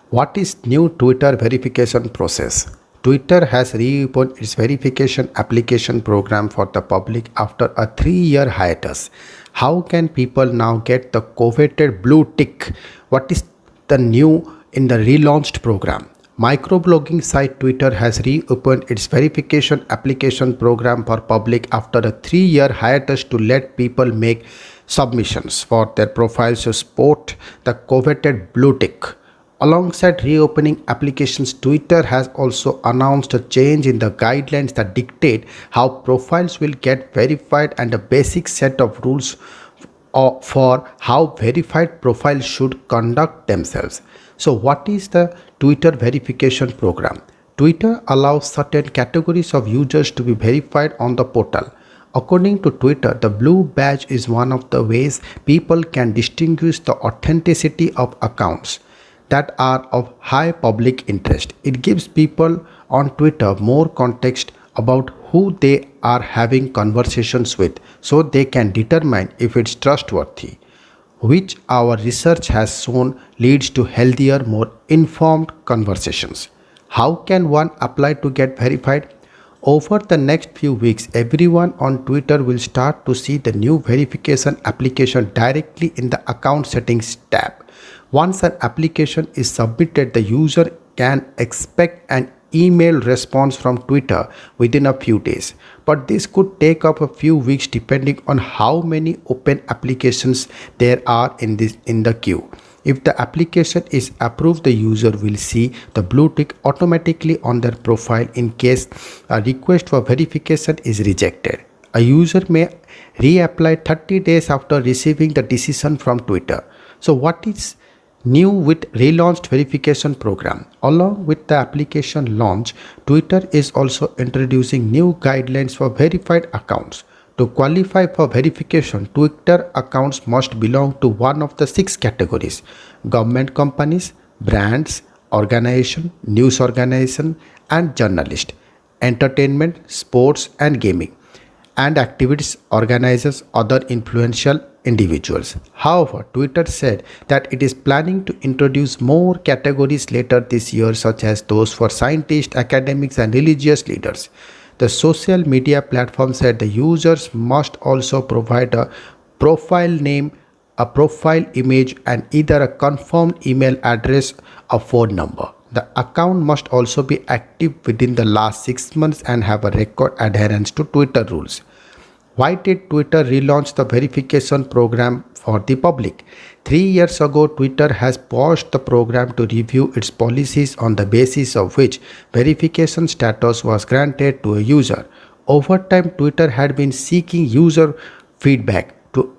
What is new Twitter verification process? Twitter has reopened its verification application program for the public after a 3-year hiatus. How can people now get the coveted blue tick? What is the new in the relaunched program? Microblogging site Twitter has reopened its verification application program for public after a 3-year hiatus to let people make submissions for their profiles to sport the coveted blue tick. Alongside reopening applications, Twitter has also announced a change in the guidelines that dictate how profiles will get verified and a basic set of rules for how verified profiles should conduct themselves. So, what is the Twitter verification program? Twitter allows certain categories of users to be verified on the portal. According to Twitter, the blue badge is one of the ways people can distinguish the authenticity of accounts that are of high public interest. It gives people on Twitter more context about who they are having conversations with so they can determine if it's trustworthy, which our research has shown leads to healthier, more informed conversations. How can one apply to get verified? Over the next few weeks, everyone on Twitter will start to see the new verification application directly in the account settings tab. Once an application is submitted, the user can expect an email response from Twitter within a few days. But this could take up a few weeks depending on how many open applications there are in the queue. If the application is approved, the user will see the blue tick automatically on their profile in case a request for verification is rejected. A user may reapply 30 days after receiving the decision from Twitter. So what is new with relaunched verification program? Along with the application launch, Twitter is also introducing new guidelines for verified accounts. To qualify for verification, Twitter accounts must belong to one of the 6 categories: government companies, brands, organization, news organization and journalist, entertainment, sports and gaming, and activities organizers, other influential individuals. However, Twitter said that it is planning to introduce more categories later this year, such as those for scientists, academics, and religious leaders. The social media platform said the users must also provide a profile name, a profile image, and either a confirmed email address or phone number. The account must also be active within the last 6 months and have a record adherence to Twitter rules. Why did Twitter relaunch the verification program for the public? 3 years ago, Twitter has paused the program to review its policies, on the basis of which verification status was granted to a user. Over time, Twitter had been seeking user feedback to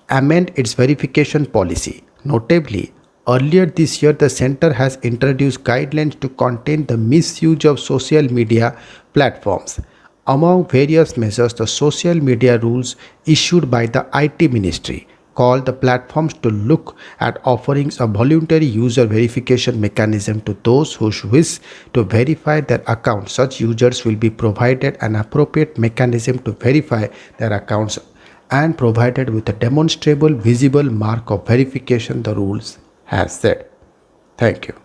amend its verification policy. Notably, earlier this year, the center has introduced guidelines to contain the misuse of social media platforms. Among various measures, the social media rules issued by the IT Ministry call the platforms to look at offering a voluntary user verification mechanism to those who wish to verify their accounts. Such users will be provided an appropriate mechanism to verify their accounts and provided with a demonstrable visible mark of verification, the rules has said. Thank you.